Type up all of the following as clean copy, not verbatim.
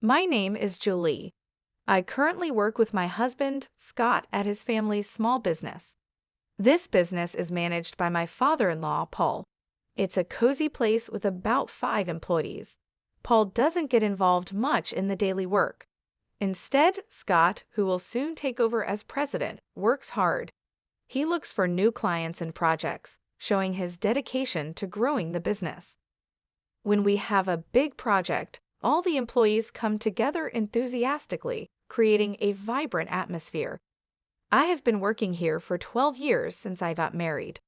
My name is Julie. I currently work with my husband, Scott, at his family's small business. This business is managed by my father-in-law, Paul. It's a cozy place with about 5 employees. Paul doesn't get involved much in the daily work. Instead, Scott, who will soon take over as president, works hard. He looks for new clients and projects, showing his dedication to growing the business. When we have a big project, all the employees come together enthusiastically, creating a vibrant atmosphere. I have been working here for 12 years since I got married.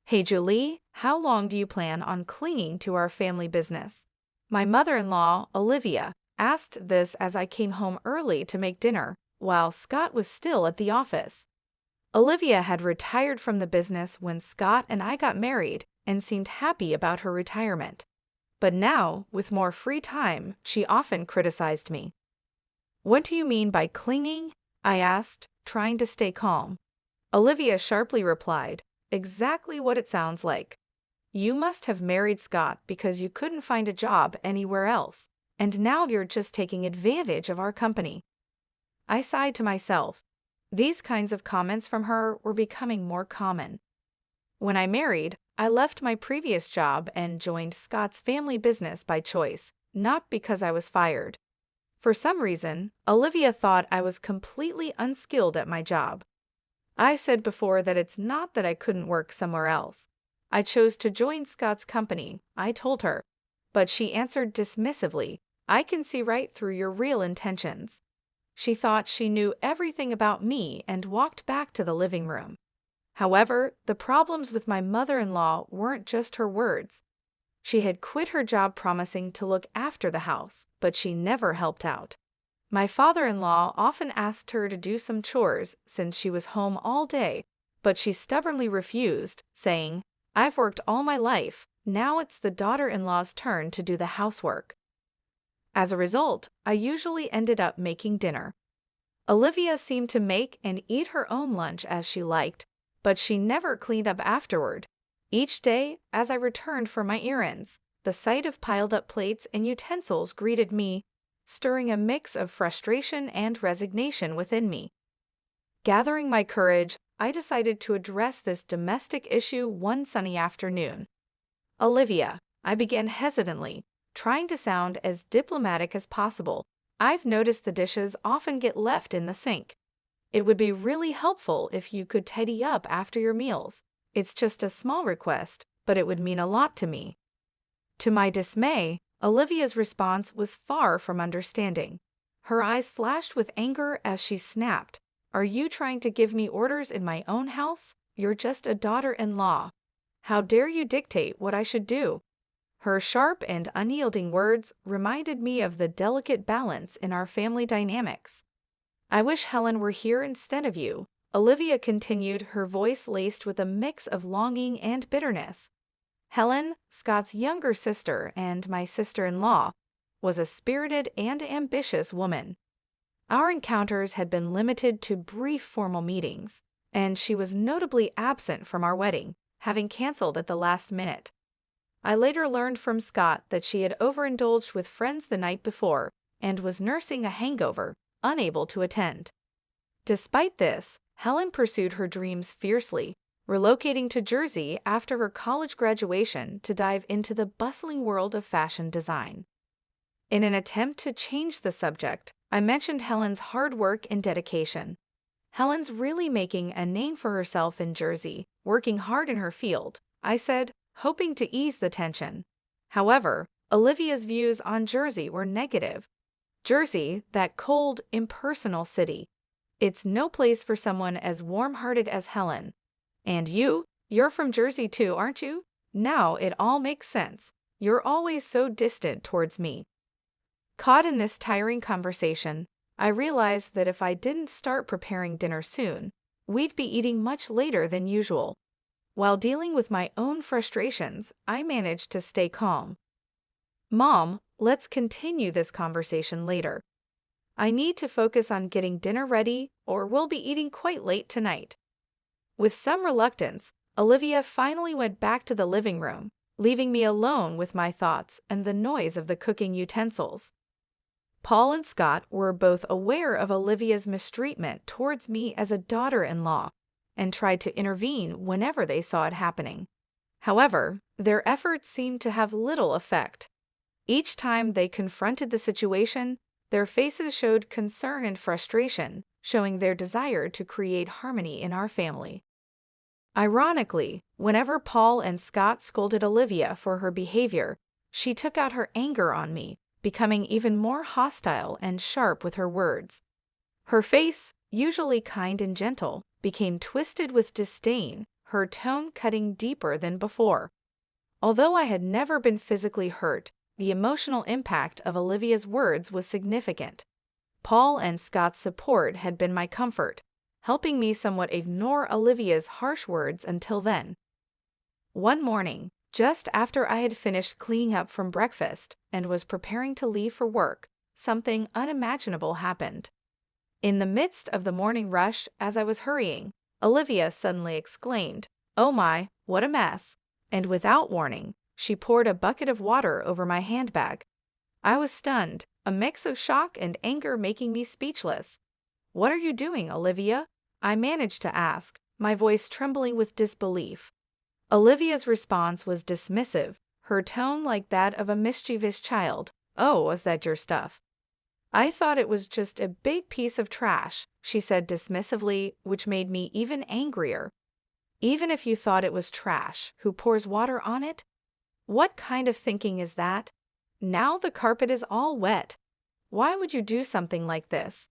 Hey Julie, how long do you plan on clinging to our family business? My mother-in-law, Olivia, asked this as I came home early to make dinner, while Scott was still at the office. Olivia had retired from the business when Scott and I got married and seemed happy about her retirement. But now, with more free time, she often criticized me. "What do you mean by clinging?" I asked, trying to stay calm. Olivia sharply replied, "Exactly what it sounds like. You must have married Scott because you couldn't find a job anywhere else, and now you're just taking advantage of our company." I sighed to myself. These kinds of comments from her were becoming more common. When I married, I left my previous job and joined Scott's family business by choice, not because I was fired. For some reason, Olivia thought I was completely unskilled at my job. I said before that it's not that I couldn't work somewhere else. I chose to join Scott's company, I told her. But she answered dismissively, "I can see right through your real intentions." She thought she knew everything about me and walked back to the living room. However, the problems with my mother-in-law weren't just her words. She had quit her job promising to look after the house, but she never helped out. My father-in-law often asked her to do some chores since she was home all day, but she stubbornly refused, saying, "I've worked all my life, now it's the daughter-in-law's turn to do the housework." As a result, I usually ended up making dinner. Olivia seemed to make and eat her own lunch as she liked, but she never cleaned up afterward. Each day, as I returned for my errands, the sight of piled-up plates and utensils greeted me, stirring a mix of frustration and resignation within me. Gathering my courage, I decided to address this domestic issue one sunny afternoon. "Olivia," I began hesitantly, trying to sound as diplomatic as possible, "I've noticed the dishes often get left in the sink. It would be really helpful if you could tidy up after your meals. It's just a small request, but it would mean a lot to me." To my dismay, Olivia's response was far from understanding. Her eyes flashed with anger as she snapped, "Are you trying to give me orders in my own house? You're just a daughter-in-law. How dare you dictate what I should do?" Her sharp and unyielding words reminded me of the delicate balance in our family dynamics. "I wish Helen were here instead of you," Olivia continued, her voice laced with a mix of longing and bitterness. Helen, Scott's younger sister and my sister-in-law, was a spirited and ambitious woman. Our encounters had been limited to brief formal meetings, and she was notably absent from our wedding, having canceled at the last minute. I later learned from Scott that she had overindulged with friends the night before and was nursing a hangover, unable to attend. Despite this, Helen pursued her dreams fiercely, relocating to Jersey after her college graduation to dive into the bustling world of fashion design. In an attempt to change the subject, I mentioned Helen's hard work and dedication. "Helen's really making a name for herself in Jersey, working hard in her field," I said, hoping to ease the tension. However, Olivia's views on Jersey were negative. Jersey, that cold, impersonal city. It's no place for someone as warm-hearted as Helen. "And you're from Jersey too, aren't you? Now it all makes sense. You're always so distant towards me." Caught in this tiring conversation, I realized that if I didn't start preparing dinner soon, we'd be eating much later than usual. While dealing with my own frustrations, I managed to stay calm. "Mom, let's continue this conversation later. I need to focus on getting dinner ready, or we'll be eating quite late tonight." With some reluctance, Olivia finally went back to the living room, leaving me alone with my thoughts and the noise of the cooking utensils. Paul and Scott were both aware of Olivia's mistreatment towards me as a daughter-in-law and tried to intervene whenever they saw it happening. However, their efforts seemed to have little effect. Each time they confronted the situation, their faces showed concern and frustration, showing their desire to create harmony in our family. Ironically, whenever Paul and Scott scolded Olivia for her behavior, she took out her anger on me, becoming even more hostile and sharp with her words. Her face, usually kind and gentle, became twisted with disdain, her tone cutting deeper than before. Although I had never been physically hurt, the emotional impact of Olivia's words was significant. Paul and Scott's support had been my comfort, helping me somewhat ignore Olivia's harsh words until then. One morning, just after I had finished cleaning up from breakfast and was preparing to leave for work, something unimaginable happened. In the midst of the morning rush, as I was hurrying, Olivia suddenly exclaimed, "Oh my, what a mess!" And without warning, she poured a bucket of water over my handbag. I was stunned, a mix of shock and anger making me speechless. "What are you doing, Olivia?" I managed to ask, my voice trembling with disbelief. Olivia's response was dismissive, her tone like that of a mischievous child. "Oh, was that your stuff?" "I thought it was just a big piece of trash," she said dismissively, which made me even angrier. "Even if you thought it was trash, who pours water on it? What kind of thinking is that? Now the carpet is all wet. Why would you do something like this?"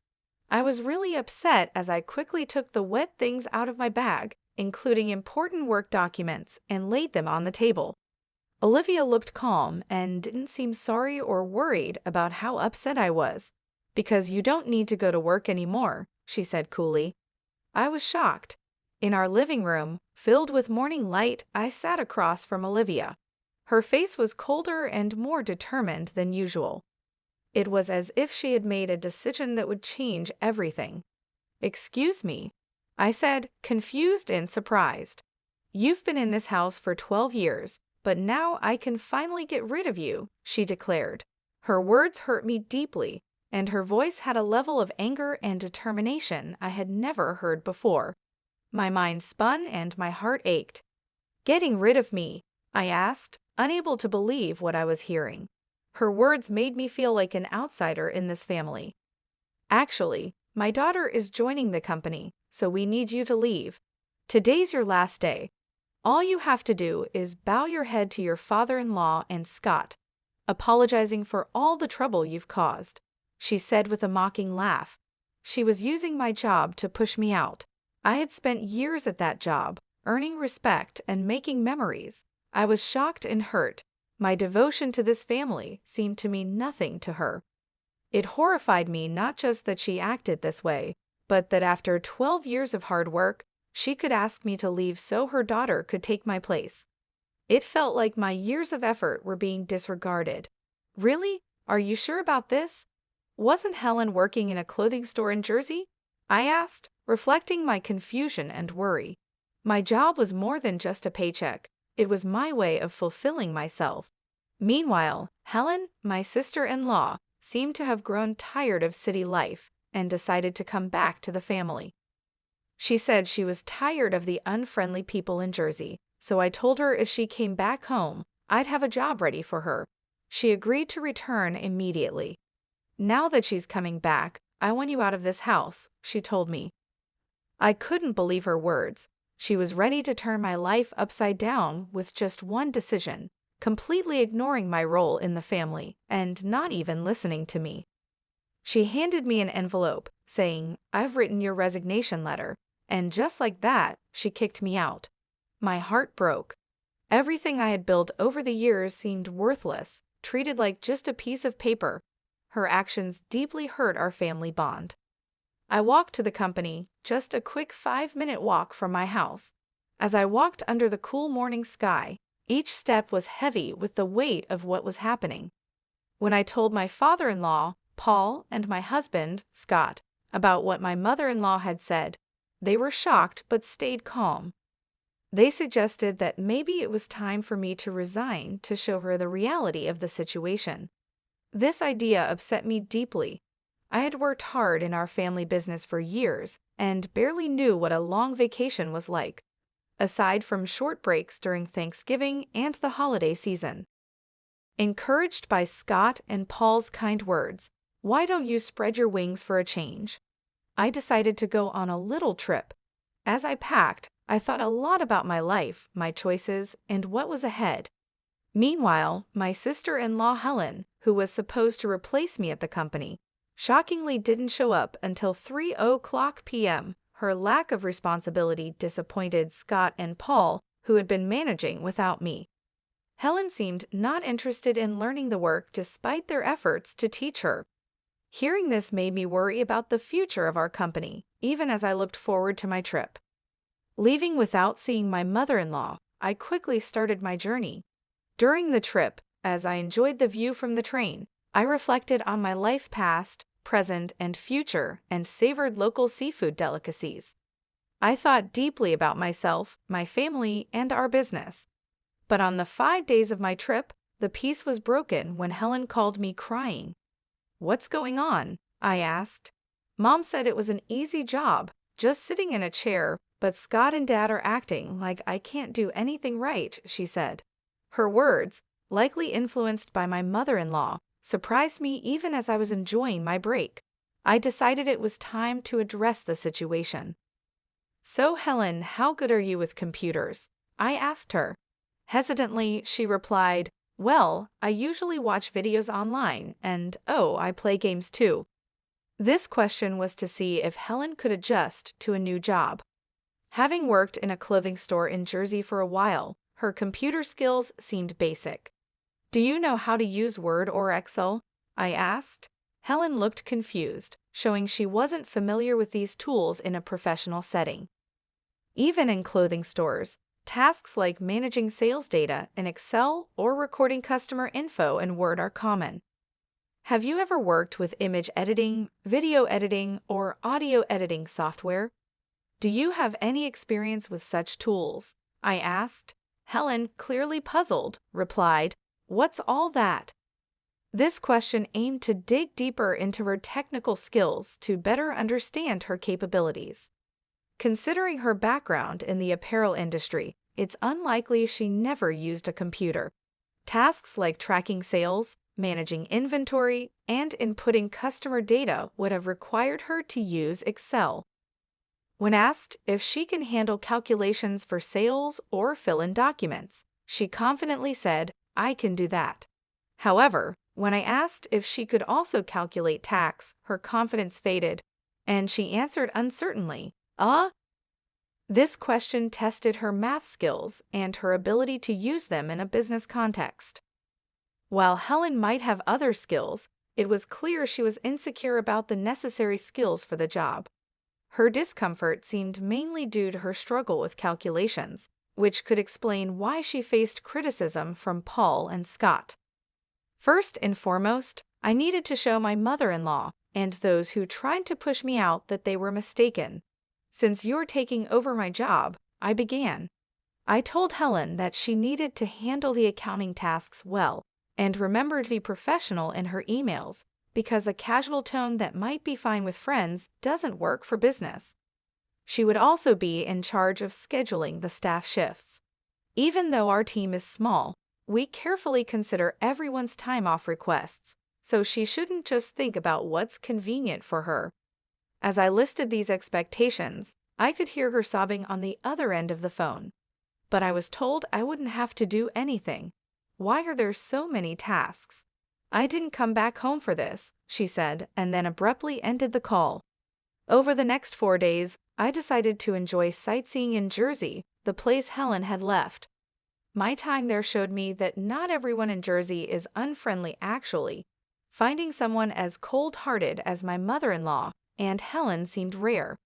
I was really upset as I quickly took the wet things out of my bag, including important work documents, and laid them on the table. Olivia looked calm and didn't seem sorry or worried about how upset I was. "Because you don't need to go to work anymore," she said coolly. I was shocked. In our living room, filled with morning light, I sat across from Olivia. Her face was colder and more determined than usual. It was as if she had made a decision that would change everything. "Excuse me," I said, confused and surprised. "You've been in this house for 12 years, but now I can finally get rid of you," she declared. Her words hurt me deeply, and her voice had a level of anger and determination I had never heard before. My mind spun and my heart ached. "Getting rid of me?" I asked, unable to believe what I was hearing. Her words made me feel like an outsider in this family. "Actually, my daughter is joining the company, so we need you to leave. Today's your last day. All you have to do is bow your head to your father-in-law and Scott, apologizing for all the trouble you've caused," she said with a mocking laugh. She was using my job to push me out. I had spent years at that job, earning respect and making memories. I was shocked and hurt. My devotion to this family seemed to mean nothing to her. It horrified me not just that she acted this way, but that after 12 years of hard work, she could ask me to leave so her daughter could take my place. It felt like my years of effort were being disregarded. "Really? Are you sure about this? Wasn't Helen working in a clothing store in Jersey?" I asked, reflecting my confusion and worry. My job was more than just a paycheck. It was my way of fulfilling myself. Meanwhile, Helen, my sister-in-law, seemed to have grown tired of city life and decided to come back to the family. She said she was tired of the unfriendly people in Jersey, so I told her if she came back home, I'd have a job ready for her. She agreed to return immediately. "Now that she's coming back, I want you out of this house," she told me. I couldn't believe her words. She was ready to turn my life upside down with just one decision, completely ignoring my role in the family and not even listening to me. She handed me an envelope, saying, "I've written your resignation letter," and just like that, she kicked me out. My heart broke. Everything I had built over the years seemed worthless, treated like just a piece of paper. Her actions deeply hurt our family bond. I walked to the company, just a quick 5-minute walk from my house. As I walked under the cool morning sky, each step was heavy with the weight of what was happening. When I told my father-in-law, Paul, and my husband, Scott, about what my mother-in-law had said, they were shocked but stayed calm. They suggested that maybe it was time for me to resign to show her the reality of the situation. This idea upset me deeply. I had worked hard in our family business for years and barely knew what a long vacation was like, aside from short breaks during Thanksgiving and the holiday season. Encouraged by Scott and Paul's kind words, "Why don't you spread your wings for a change?" I decided to go on a little trip. As I packed, I thought a lot about my life, my choices, and what was ahead. Meanwhile, my sister-in-law Helen, who was supposed to replace me at the company, shockingly didn't show up until 3:00 p.m. Her lack of responsibility disappointed Scott and Paul, who had been managing without me. Helen seemed not interested in learning the work despite their efforts to teach her. Hearing this made me worry about the future of our company, even as I looked forward to my trip. Leaving without seeing my mother-in-law, I quickly started my journey. During the trip, as I enjoyed the view from the train, I reflected on my life past, present, and future, and savored local seafood delicacies. I thought deeply about myself, my family, and our business. But on the 5 days of my trip, the peace was broken when Helen called me crying. "What's going on?" I asked. "Mom said it was an easy job, just sitting in a chair, but Scott and Dad are acting like I can't do anything right," she said. Her words, likely influenced by my mother-in-law, surprised me even as I was enjoying my break. I decided it was time to address the situation. "So, Helen, how good are you with computers?" I asked her. Hesitantly, she replied, "Well, I usually watch videos online, and I play games too." This question was to see if Helen could adjust to a new job. Having worked in a clothing store in Jersey for a while, her computer skills seemed basic. "Do you know how to use Word or Excel?" I asked. Helen looked confused, showing she wasn't familiar with these tools in a professional setting. Even in clothing stores, tasks like managing sales data in Excel or recording customer info in Word are common. Have you ever worked with image editing, video editing, or audio editing software? Do you have any experience with such tools? I asked. Helen, clearly puzzled, replied, "What's all that?" This question aimed to dig deeper into her technical skills to better understand her capabilities. Considering her background in the apparel industry, it's unlikely she never used a computer. Tasks like tracking sales, managing inventory, and inputting customer data would have required her to use Excel. When asked if she can handle calculations for sales or fill in documents, she confidently said, "I can do that." However, when I asked if she could also calculate tax, her confidence faded, and she answered uncertainly, This question tested her math skills and her ability to use them in a business context. While Helen might have other skills, it was clear she was insecure about the necessary skills for the job. Her discomfort seemed mainly due to her struggle with calculations, which could explain why she faced criticism from Paul and Scott. First and foremost, I needed to show my mother-in-law and those who tried to push me out that they were mistaken. "Since you're taking over my job," I began. I told Helen that she needed to handle the accounting tasks well and remember to be professional in her emails, because a casual tone that might be fine with friends doesn't work for business. She would also be in charge of scheduling the staff shifts. Even though our team is small, we carefully consider everyone's time off requests, so she shouldn't just think about what's convenient for her. As I listed these expectations, I could hear her sobbing on the other end of the phone. But I was told I wouldn't have to do anything. "Why are there so many tasks?" "I didn't come back home for this," she said, and then abruptly ended the call. Over the next 4 days, I decided to enjoy sightseeing in Jersey, the place Helen had left. My time there showed me that not everyone in Jersey is unfriendly actually. Finding someone as cold-hearted as my mother-in-law and Helen seemed rare.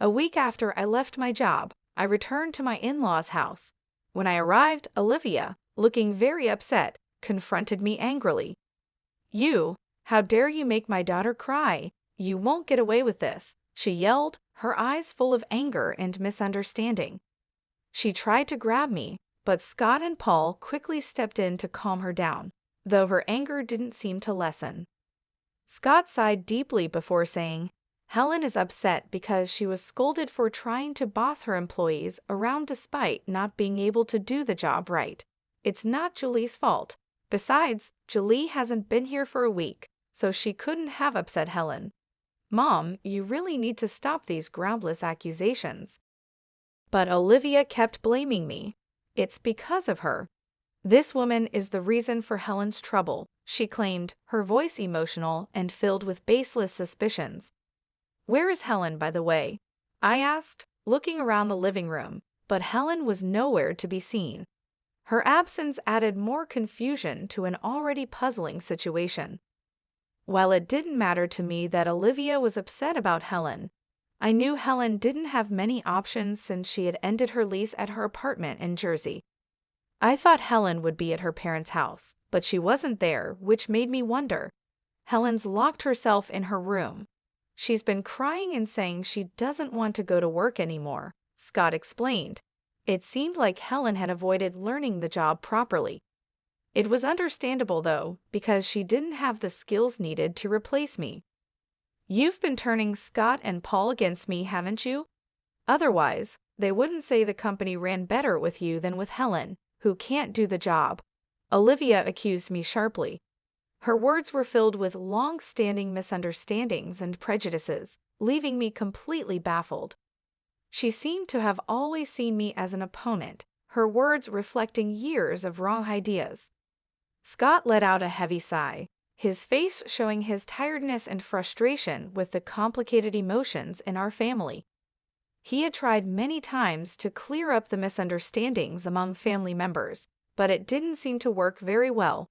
A week after I left my job, I returned to my in-laws' house. When I arrived, Olivia, looking very upset, confronted me angrily. How dare you make my daughter cry? You won't get away with this," she yelled, her eyes full of anger and misunderstanding. She tried to grab me, but Scott and Paul quickly stepped in to calm her down. though her anger didn't seem to lessen. Scott sighed deeply before saying, Helen is upset because she was scolded for trying to boss her employees around despite not being able to do the job right. It's not Julie's fault. Besides, Julie hasn't been here for a week, so she couldn't have upset Helen. Mom, you really need to stop these groundless accusations. But Olivia kept blaming me. It's because of her. This woman is the reason for Helen's trouble, she claimed, her voice emotional and filled with baseless suspicions. Where is Helen, by the way? I asked, looking around the living room, but Helen was nowhere to be seen. Her absence added more confusion to an already puzzling situation. While it didn't matter to me that Olivia was upset about Helen, I knew Helen didn't have many options since she had ended her lease at her apartment in Jersey. I thought Helen would be at her parents' house, but she wasn't there, which made me wonder. Helen's locked herself in her room. She's been crying and saying she doesn't want to go to work anymore, Scott explained. It seemed like Helen had avoided learning the job properly. It was understandable, though, because she didn't have the skills needed to replace me. You've been turning Scott and Paul against me, haven't you? Otherwise, they wouldn't say the company ran better with you than with Helen, who can't do the job. Olivia accused me sharply. Her words were filled with long-standing misunderstandings and prejudices, leaving me completely baffled. She seemed to have always seen me as an opponent, her words reflecting years of wrong ideas. Scott let out a heavy sigh, his face showing his tiredness and frustration with the complicated emotions in our family. He had tried many times to clear up the misunderstandings among family members, but it didn't seem to work very well.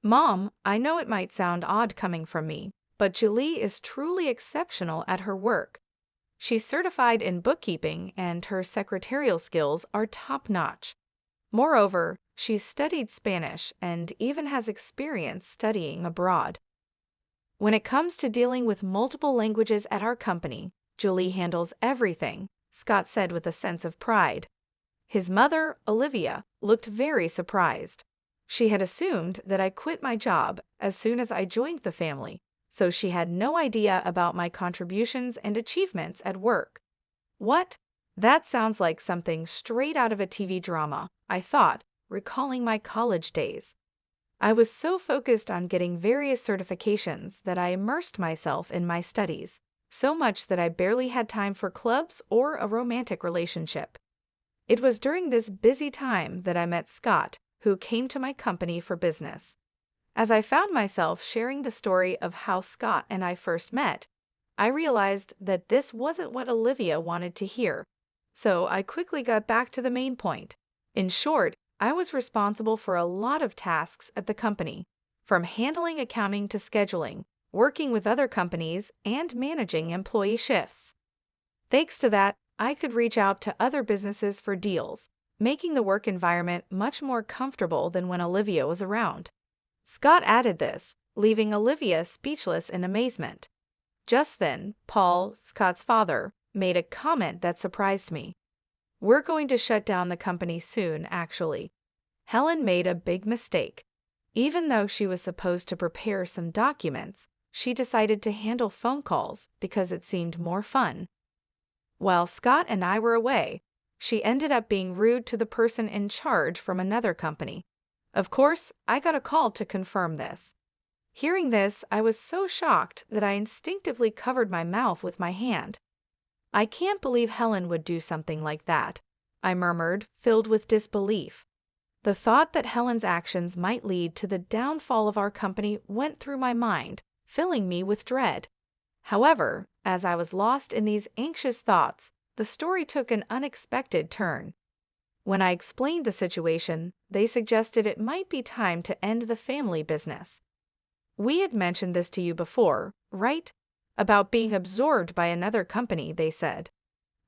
Mom, I know it might sound odd coming from me, but Julie is truly exceptional at her work. She's certified in bookkeeping and her secretarial skills are top-notch. Moreover, she's studied Spanish and even has experience studying abroad. When it comes to dealing with multiple languages at our company, Julie handles everything, Scott said with a sense of pride. His mother, Olivia, looked very surprised. She had assumed that I quit my job as soon as I joined the family, so she had no idea about my contributions and achievements at work. What? That sounds like something straight out of a TV drama, I thought, recalling my college days. I was so focused on getting various certifications that I immersed myself in my studies, so much that I barely had time for clubs or a romantic relationship. It was during this busy time that I met Scott, who came to my company for business. As I found myself sharing the story of how Scott and I first met, I realized that this wasn't what Olivia wanted to hear, so I quickly got back to the main point. In short, I was responsible for a lot of tasks at the company, from handling accounting to scheduling, working with other companies, and managing employee shifts. Thanks to that, I could reach out to other businesses for deals, making the work environment much more comfortable than when Olivia was around. Scott added this, leaving Olivia speechless in amazement. Just then, Paul, Scott's father, made a comment that surprised me. We're going to shut down the company soon, actually. Helen made a big mistake. Even though she was supposed to prepare some documents, she decided to handle phone calls because it seemed more fun. While Scott and I were away, she ended up being rude to the person in charge from another company. Of course, I got a call to confirm this. Hearing this, I was so shocked that I instinctively covered my mouth with my hand. I can't believe Helen would do something like that, I murmured, filled with disbelief. The thought that Helen's actions might lead to the downfall of our company went through my mind, filling me with dread. However, as I was lost in these anxious thoughts, the story took an unexpected turn. When I explained the situation, they suggested it might be time to end the family business. We had mentioned this to you before, right? About being absorbed by another company, they said.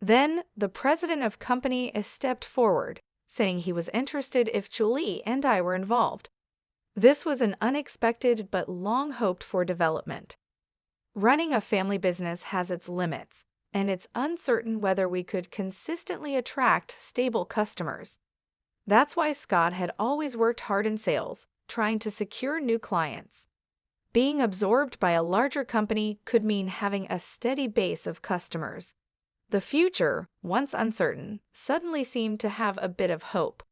Then, the president of company stepped forward, saying he was interested if Julie and I were involved. This was an unexpected but long-hoped-for development. Running a family business has its limits, and it's uncertain whether we could consistently attract stable customers. That's why Scott had always worked hard in sales, trying to secure new clients. Being absorbed by a larger company could mean having a steady base of customers. The future, once uncertain, suddenly seemed to have a bit of hope.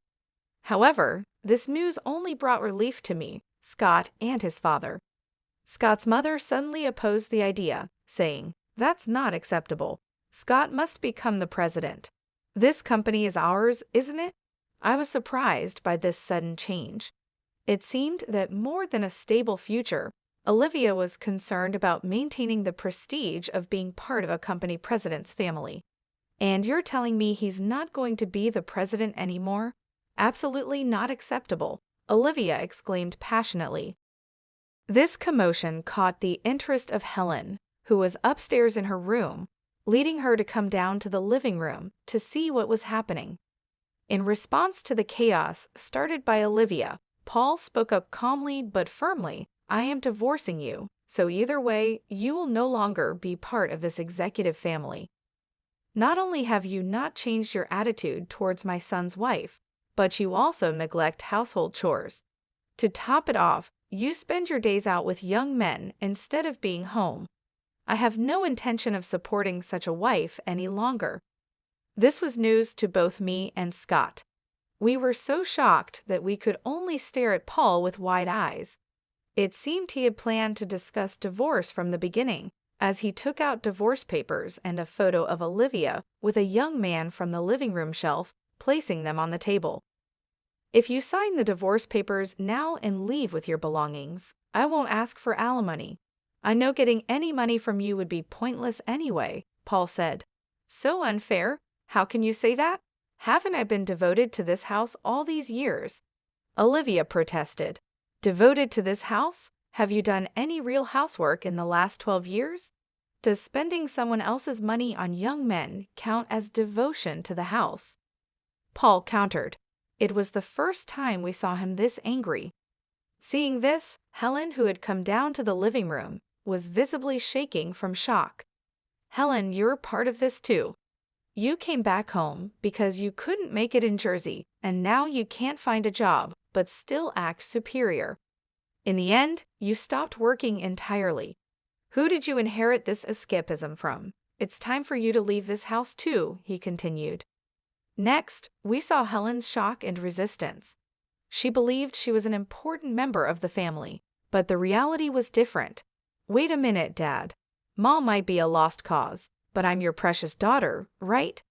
However, this news only brought relief to me, Scott, and his father. Scott's mother suddenly opposed the idea, saying, "That's not acceptable. Scott must become the president. This company is ours, isn't it?" I was surprised by this sudden change. It seemed that more than a stable future, Olivia was concerned about maintaining the prestige of being part of a company president's family. "And you're telling me he's not going to be the president anymore? Absolutely not acceptable," Olivia exclaimed passionately. This commotion caught the interest of Helen, who was upstairs in her room, leading her to come down to the living room to see what was happening. In response to the chaos started by Olivia, Paul spoke up calmly but firmly, "I am divorcing you, so either way, you will no longer be part of this executive family. Not only have you not changed your attitude towards my son's wife, but you also neglect household chores. To top it off, you spend your days out with young men instead of being home. I have no intention of supporting such a wife any longer." This was news to both me and Scott. We were so shocked that we could only stare at Paul with wide eyes. It seemed he had planned to discuss divorce from the beginning, as he took out divorce papers and a photo of Olivia with a young man from the living room shelf, placing them on the table. "If you sign the divorce papers now and leave with your belongings, I won't ask for alimony. I know getting any money from you would be pointless anyway," Paul said. "So unfair. How can you say that? Haven't I been devoted to this house all these years?" Olivia protested. "Devoted to this house? Have you done any real housework in the last 12 years? Does spending someone else's money on young men count as devotion to the house?" Paul countered. It was the first time we saw him this angry. Seeing this, Helen, who had come down to the living room, was visibly shaking from shock. "Helen, you're part of this too. You came back home because you couldn't make it in Jersey, and now you can't find a job, but still act superior. In the end, you stopped working entirely. Who did you inherit this escapism from? It's time for you to leave this house too," he continued. Next, we saw Helen's shock and resistance. She believed she was an important member of the family, but the reality was different. "Wait a minute, Dad. Mom might be a lost cause, but I'm your precious daughter, right?"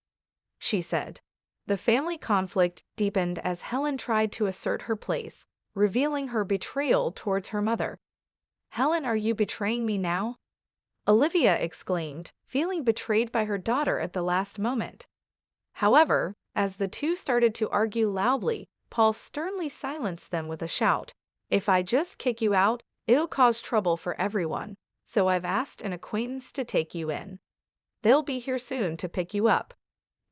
she said. The family conflict deepened as Helen tried to assert her place, revealing her betrayal towards her mother. "Helen, are you betraying me now?" Olivia exclaimed, feeling betrayed by her daughter at the last moment. However, as the two started to argue loudly, Paul sternly silenced them with a shout, "If I just kick you out, it'll cause trouble for everyone, so I've asked an acquaintance to take you in. They'll be here soon to pick you up.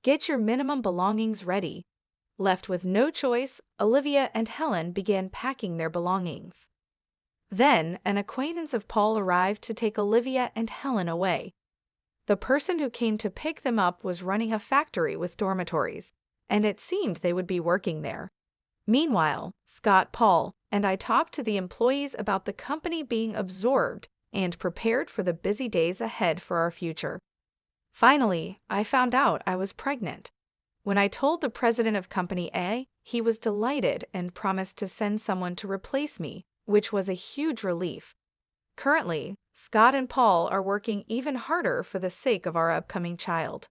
Get your minimum belongings ready." Left with no choice, Olivia and Helen began packing their belongings. Then, an acquaintance of Paul arrived to take Olivia and Helen away. The person who came to pick them up was running a factory with dormitories, and it seemed they would be working there. Meanwhile, Scott, Paul, and I talked to the employees about the company being absorbed and prepared for the busy days ahead for our future. Finally, I found out I was pregnant. When I told the president of Company A, he was delighted and promised to send someone to replace me, which was a huge relief. Currently, Scott and Paul are working even harder for the sake of our upcoming child.